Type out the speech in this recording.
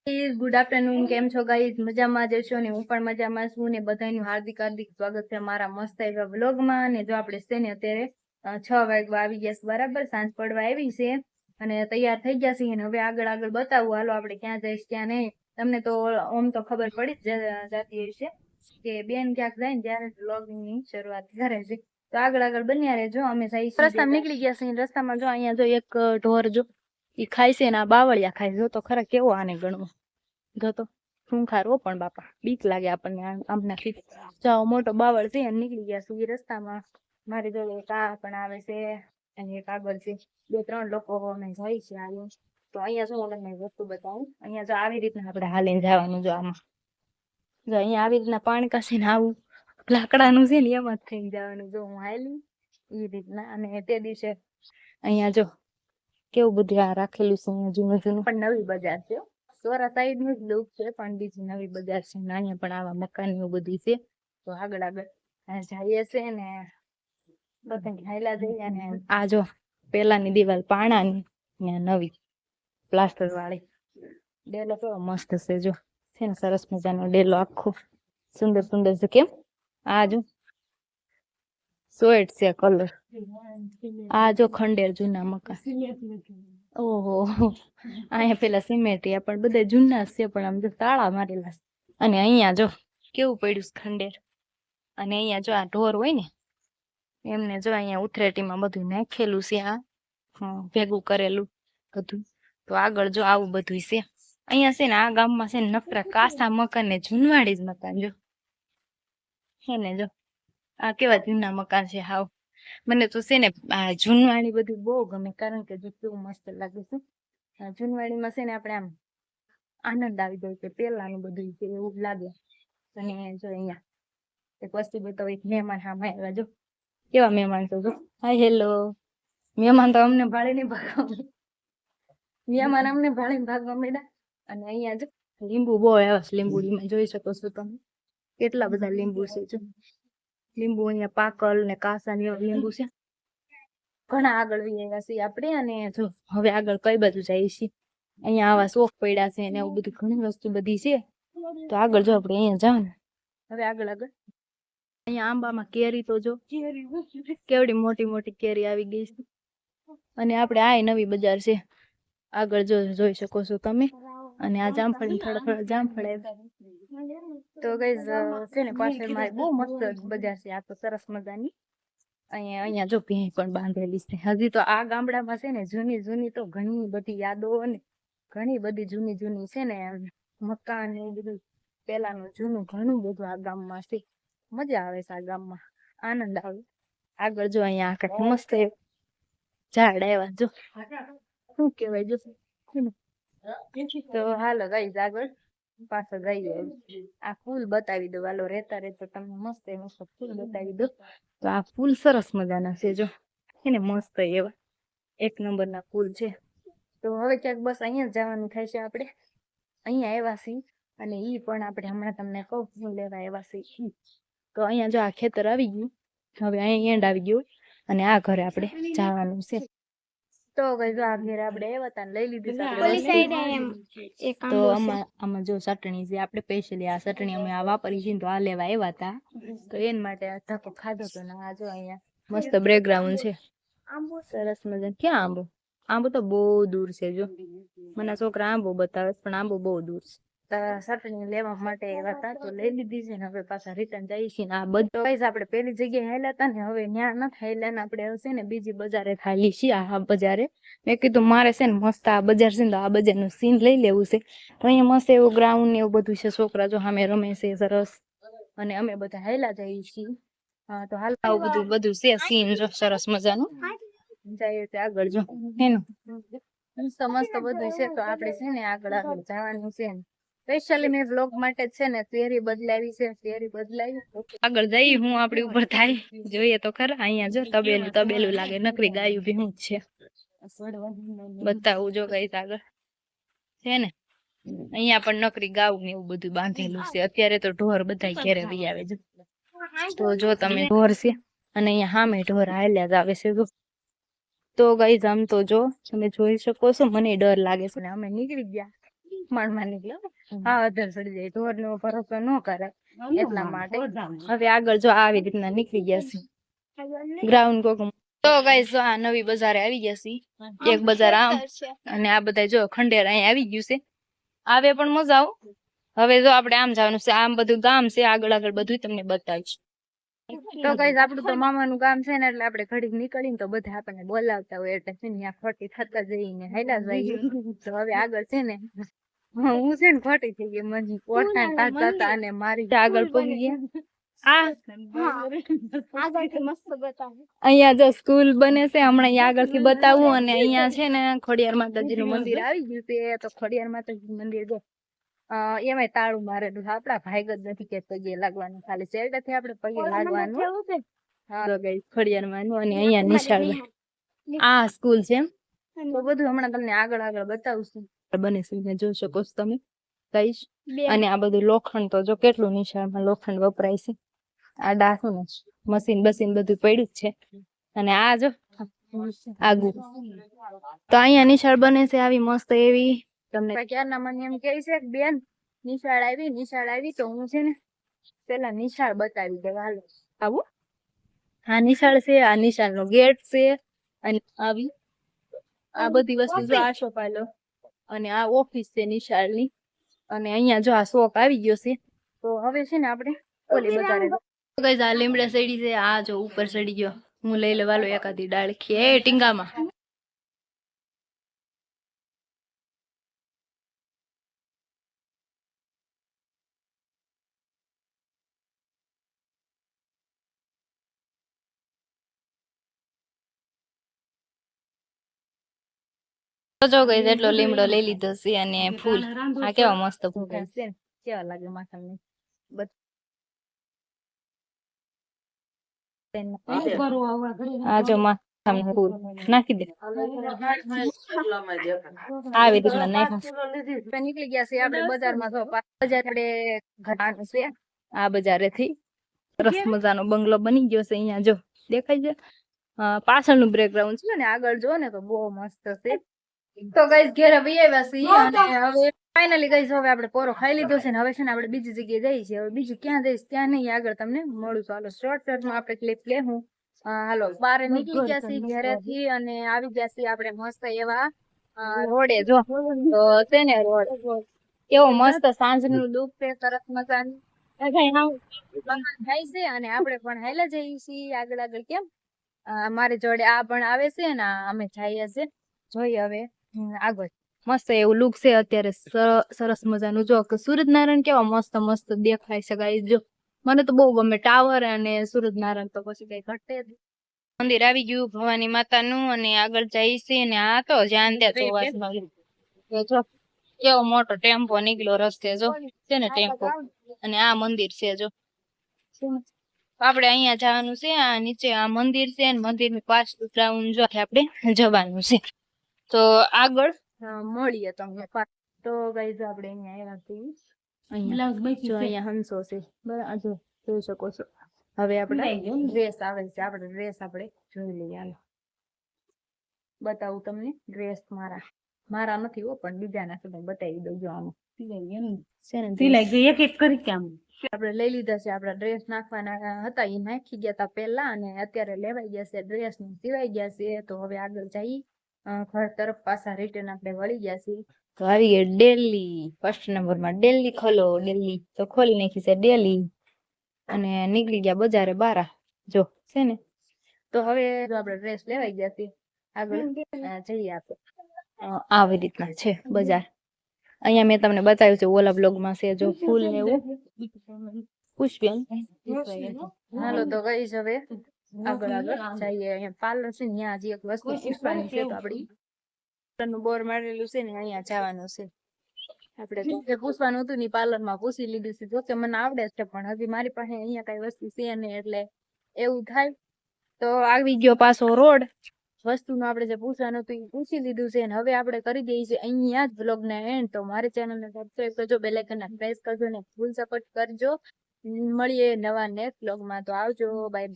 Good afternoon, કેમ છો guys? મજામાં જ છો ને? હું પણ મજામાં છું ને બધાનું હાર્દિક હાર્દિક સ્વાગત છે મારા મસ્ત એવા વ્લોગમાં. અને જો આપણે છે ને અત્યારે 6 વાગવા આવી ગયા છે, બરાબર સાંજ પડવા આવી છે અને તૈયાર થઈ ગયા છે. અને હવે આગળ આગળ બતાવું હાલો આપણે ક્યાં જઈશ ક્યાં નહીં. તમને તો આમ તો ખબર પડી જ જતી હશે કે બેન ક્યાંક જાય ને ત્યારે વ્લોગની શરૂઆત કરે છે. તો આગળ આગળ બન્યા રહેજો. અમે રસ્તામાં નીકળી ગયા છીએ. રસ્તામાં જો અહીંયા જો એક ઢોર જો ઈ ખાય છે ને આ બાવળિયા ખાય. જો તો ખરા કેવો આને ગણવો. જો તો ખૂંખારો પણ બાપા બીક લાગે આપણને આમનાથી. જાઓ મોટો બાવળ છે અને નીકળી ગયા છે રસ્તામાં. મારી જોડે એક આ પણ આવે છે અને એક આગળ છે. 2-3 લોકો અમે જાય છે આવ્યો. તો અહીંયા જો તમને વસ્તુ બતાવું. અહીંયા જો આવી રીતના આપણે હાલીને જવાનું. જો આમાં જો અહીંયા આવી રીતના પાણી કાઢીને આવું લાકડાનું છે ને એમાં જ થઈને જવાનું. જો હું હાલી એ રીતના. અને તે દિવસે અહીંયા જો કેવું બધું આ રાખેલું છે અહીંયા જૂનું જૂનું. પણ નવી બજાર છે, સોરા સાઈડ નું જ લુક છે પણ બીજી નવી બજાર છે. ને અહીંયા પણ આવા મકાન એવું બધું છે. તો આગળ આગળ જઈએ છે ને બધા હાયલા જઈએ. અને આ જો પેલાની દિવાલ પાણાની ને નવી પ્લાસ્ટર વાળી. ડેલો કેવો મસ્ત છે જો, છે ને સરસ મજાનો ડેલો આખો સુંદર સુંદર છે. કેમ આ જો સોએટ છે કલર. આ જો ખંડેર જૂના મકાન. ઓહો અહીંયા પેલા સિમેન્ટિયા પણ બધા જૂના છે પણ આમ જો તાળા મારેલા છે. અને અહીંયા જો કેવું પડ્યું છે ખંડેર. અને અહીંયા જો આ ઢોર હોય ને એમને જો અહીંયા ઉથરેટીમાં બધું નાખેલું છે. આ ભેગું કરેલું બધું. તો આગળ જો આવું બધું છે અહીંયા. છે ને આ ગામમાં છે ને નકરા કાસા મકાન ને જૂનવાડી જ મકાન જો છે ને. જો આ કેવા જૂના મકાન છે હાવ. મને તો છે ને આ જૂનવાડી બધું બહુ ગમે કારણ કે જો કેવું મસ્ત લાગે છે. જૂનવાડીમાં છે ને આપણે આમ આનંદ આવી જાય કે પેલાનું બધું છે એવું લાગે. અને જો અહીંયા એક વસ્તુ બતાવો. એક મહેમાન સામે આવ્યા જો કેવા મહેમાન તો જો. Hi hello. મહેમાન તો અમને ભાળીને ભાગવા મહેમાન અમને ભાળીને ભાગવા માંડ્યા. અને અહીંયા જો લીંબુ બહુ આવ્યા છે. લીંબુડીમાં જોઈ શકો છો તમે કેટલા બધા લીંબુ છે. જો લીંબુ અહીંયા પાકલ ને કાસા ને એવા લીંબુ છે. ઘણા આગળ આવ્યા છીએ આપણે. અને જો હવે આગળ કઈ બાજુ જઈએ છીએ. અહીંયા આવા શોખ પડ્યા છે ને એવું બધું ઘણી વસ્તુ બધી છે. તો આગળ જો આપણે અહીંયા જાવ ને હવે આગળ આગળ. અહીંયા આંબામાં કેરી તો જો કેવડી મોટી મોટી કેરી આવી ગઈ છે. અને આપણે આ નવી બજાર છે આગળ જો જોઈ શકો છો તમે. અને આ જામફળ થોડા થોડા જામફળ તો ગઈઝ છે ને પાછળ મારી બહુ મસ્ત બજાર છે. આ તો સરસ મજાની. અહીંયા જો ભેં પણ બાંધેલી છે. હજી તો આ ગામડામાં છે ને જૂની જૂની તો ઘણી બધી યાદો ને ઘણી બધી જૂની જૂની છે ને મકાન ને બધું પેલાનું જૂનું ઘણું બધું આ ગામમાં છે. મજા આવે છે આ ગામમાં, આનંદ આવે. આગળ જો અહીંયા આખા મસ્ત ઝાડ આવ્યા જો શું કેવાય જો. તો હાલો ગાઈઝ આગળ પાછળ જઈએ. આ ફૂલ બતાવી દો હાલો. રહેતા રહેતા તમને મસ્ત મસ્ત ફૂલ બતાવી દો. તો આ ફૂલ સરસ મજાના છે જો એને મસ્ત એવા 1 નંબરના ફૂલ છે. તો હવે ક્યાંક બસ અહીંયા જ જવાનું થાય છે આપણે. અહીંયા આવ્યા છીએ અને ઈ પણ આપણે હમણાં તમને કહું શું લેવા આવ્યા છીએ. તો અહીંયા જો આ ખેતર આવી ગયું. હવે અહીંયા એન્ડ આવી ગયું અને આ ઘરે આપણે જવાનું છે. તો ગઈ જો આ ઘરે આપણે આવ્યા હતા લઈ લીધી. તો આમાં જો ચટણી છે આપણે સ્પેશિયલી આ ચટણી અમે આ વાપરી છે તો આ લેવા આવ્યા હતા. તો એના માટે આ ધક્કો ખાધો તો ને આ જો અહીંયા મસ્ત બેકગ્રાઉન્ડ છે સરસ મજા. ક્યાં આંબો? આંબો તો બહુ દૂર છે જો. મને છોકરા આંબો બતાવે પણ આંબો બહુ દૂર છે. ચટણી લેવા માટે આવ્યા હતા તો લઈ લીધી છે ને હવે પાછા રિટર્ન જઈએ છીએ. આ બધો પૈસા આપણે પેલી જગ્યાએ હાલ્યા હતા ને હવે ત્યાં નથી હાલ્યા ને આપણે હશે ને બીજી બજારે ખાલી છીએ. આ બજારે મેં કીધું મારે છે ને મસ્ત આ બજાર છે ને તો આ બજારનું સીન લઈ લેવું છે. તો અહીંયા મસ્ત એવું ગ્રાઉન્ડ ને એવું બધું છે. છોકરા જો સામે રમે છે સરસ. અને અમે બધા હાલ્યા જઈએ છીએ. હા તો હાલ આવું બધું છે સીન જો સરસ મજાનું. જઈએ તો આગળ જો એનું મસ્ત મસ્ત બધું છે. તો આપણે છે ને આગળ આગળ જવાનું છે. સ્પેશિયલી મેં વ્લોગ માટે છે ને શેરી બદલાવી છે. શેરી બદલાવી આગળ જઈ હું આપડી ઉપર થાય જોઈએ તો ખરા. અહીંયા જો તબેલું લાગે નકરી ગાયું ભીનું જ છે. બતાવું જો કઈ આગળ છે ને અહીંયા પણ નકરી ગાઉ ને એવું બધું બાંધેલું છે. અત્યારે તો ઢોર બધા ઘેરે બી આવે છે. તો જો તમે ઢોર છે અને અહીંયા સામે ઢોર હાલ્યા જ આવે છે. તો ગાઈઝ આમ તો જો તમે જોઈ શકો છો મને ડર લાગે છે ને અમે નીકળી ગયા માંડ નીકળ્યો હા અધર ચડી જાય ઢોર નો ભરોસો ન કરે એટલા માટે હવે આગળ જો આવી રીતના નીકળી ગયા છે ગ્રાઉન્ડ કોક તો ગાઈસ જો આ નવી બજારે આવી ગયા છે એક બજાર આમ અને આ બધા જો ખંડેર અહીં આવી ગયું છે આવે પણ મજા આવ હવે જો આપણે આમ જવાનું છે આમ બધું ગામ છે આગળ આગળ બધું તમને બતાવીશ તો ગાઈસ આપણું તો મામાનું ગામ છે ને એટલે આપણે ઘડીક નીકળીને તો બધા આપણને બોલાવતા હોય એટલે છે ને ખોટી થતા જઈને હેડા જઈએ તો હવે આગળ છે ને હું છે ને ખોટી થઈ ગઈ મને પોઠાણ થતા અને મારી આગળ પડી ગયા અહીંયા જો સ્કૂલ બને છે હમણાં અહીંયા આગળથી બતાવું અને અહીંયા છે ને ખોડિયાર માતાજીનું મંદિર આવી ગયું છે તો ખોડિયાર માતાજી મંદિર જો એમાંય તાળું મારેલું આપડા ભાગ જ નથી કે પગે લાગવાનું ખાલી ચેરડાથી આપણે પગે લાગવાનું હા ગાઈસ ખોડિયાર માનું અને અહીંયા નિશાળ આ સ્કૂલ છે તો બધું હમણાં તમને આગળ આગળ બતાવશું બને છે જોઈ શકો છો તમે ગાઈસ અને આ બધું લોખંડ તો જો કેટલું નિશાળમાં લોખંડ વપરાય છે આ ડાકું ને મશીન બસીન બધું પડ્યું જ છે અને આ જો આગુ તો અહીંયા નિશાળ બને છે આવી મસ્ત એવી તમને ક્યારના મને એમ કહે છે બેન નિશાળ આવી તો હું છે ને પેલા નિશાળ બતાવી દે હાલો આવું આ નિશાળ છે આ નિશાળ નો ગેટ છે અને આવી આ બધી વસ્તુ જો આ શોપાલો અને આ ઓફિસ છે નિશાળની અને અહીંયા જો આ શોપ આવી ગયો છે તો હવે છે ને આપણે ઓલી બજારે ગાઈસ આ લીમડા સડી છે આ જો ઉપર સડી ગયો હું લઈ લેવાલો એકાદી ડાળખી એ ટીંગામાં જો ગઈ એટલો લીમડો લઈ લીધો છે અને ફૂલ આ કેવા મસ્ત ફૂલ છે કેવા લાગે માથામાં આ જો માથામાં ફૂલ નાખી દે આવી રીતના નાખી નીકળી ગયા છે આપણે બજારમાં જો બજાર આપણે ઘટાનું છે આ બજારેથી સરસ મજાનો બંગલો બની ગયો છે અહીંયા જો દેખાય છે પાછળનું બેકગ્રાઉન્ડ છે ને આગળ જો ને તો બહુ મસ્ત છે તો ગાઈસ ઘેર આવી આવ્યા છીએ અને હવે ફાઇનલી ગાઈસ હવે આપણે પોરો ખાઈ લીધો છે ને હવે છે ને આપણે બીજી જગ્યાએ જઈએ છીએ હવે બીજું ક્યાં જઈશ ત્યાં નહીં આગળ તમને મળું ચાલો શોર્ટકટમાં આપણે ક્લિપ લેવું હાલો બાર નીકળી ગયા છીએ ઘરેથી અને આવી ગયા છીએ આપણે મસ્ત એવા રોડે જો તો છે ને રોડ કેવો મસ્ત સાંજનું દુઃખ છે સરસ મજાનું થાય છે અને આપણે પણ હાલે જઈએ છીએ આગળ આગળ કેમ મારી જોડે આ પણ આવે છે ને અમે જઈએ છીએ જોઈએ હવે આગળ મસ્ત એવું લુક છે અત્યારે સરસ મજાનું જો કે સૂરજનારાયણ કેવા મસ્ત મસ્ત દેખાય છે ગાઈસ જો મને તો બહુ ગમે ટાવર અને સૂરજનારાયણ તો પછી કઈ ઘટે જ મંદિર આવી ગયું ભવાની માતાનું અને આગળ જાય છે ને આ તો જ્યાં ત્યાં ચોવાસમાં જો કેવો મોટો ટેમ્પો નીકળ્યો રસ્તે જો છે ને ટેમ્પો અને આ મંદિર છે જો આપણે અહીંયા જવાનું છે આ નીચે આ મંદિર છે અને મંદિરની પાછળ ગ્રાઉન્ડ જો આપણે જવાનું છે તો આગળ મળીએ તમને તો ગાઈસ આપણે અહીંયા આવ્યા છીએ અહીંયા હંસો છે બરાબર જો જોઈ શકો છો હવે આપણે ડ્રેસ આવે છે આપણે ડ્રેસ આપણે જોઈ લઈએ હાલો બતાવું તમને ડ્રેસ મારા નથી હો પણ બીજાના છે બતાવી દઉં જો આમાં આપણે લઈ લીધા છે આપડા ડ્રેસ નાખવાના હતા એ નાખી ગયા હતા પેલા અને અત્યારે લેવાઈ ગયા છે ડ્રેસ સિવાઈ ગયા છે તો હવે આગળ જઈ ઘર તરફ પાછા રિટર્ન આપણે વળી ગયા છીએ તો આવી ગઈ ડેલી ફર્સ્ટ નંબરમાં ડેલી ખોલો ડેલી તો ખોલી નાખી છે ડેલી અને નીકળી ગયા બજારે બારા જો છે ને તો હવે જો આપણે ડ્રેસ લેવાઈ ગયા છીએ આગળ જઈએ આપણે આવી રીતના છે બજાર અહીંયા મેં તમને બતાવ્યું છે ઓલા બ્લોગમાં છે જો ફૂલ ને એવું પુષ્પેન હાલો તો ગઈ હવે આગળ જઈએ અહીંયા પાર્લર છે ને ત્યાં હજી એક વસ્તુ પૂછવાની છે તો આપડી નું બોર મારેલું છે ને અહીંયા જવાનું છે આપણે તો પૂછવાનું હતું ને પાર્લર માં પૂછી લીધું છે જોકે મને આવડે છે પણ હજી મારી પાસે અહીંયા કઈ વસ્તુ છે ને એટલે એવું થાય તો આવી ગયો પાછો રોડ વસ્તુનું આપણે જે પૂછવાનું હતું એ પૂછી લીધું છે અને હવે આપણે કરી દઈએ છીએ અહીંયા જ બ્લોગ ને એન્ડ તો મારી ચેનલ ને સબસ્ક્રાઇબ કરજો બેલ આઇકન પ્રેસ કરજો ને ફૂલ સપોર્ટ કરજો મળીએ નવા નેક્સ્ટ બ્લોગ માં તો આવજો બાય બાય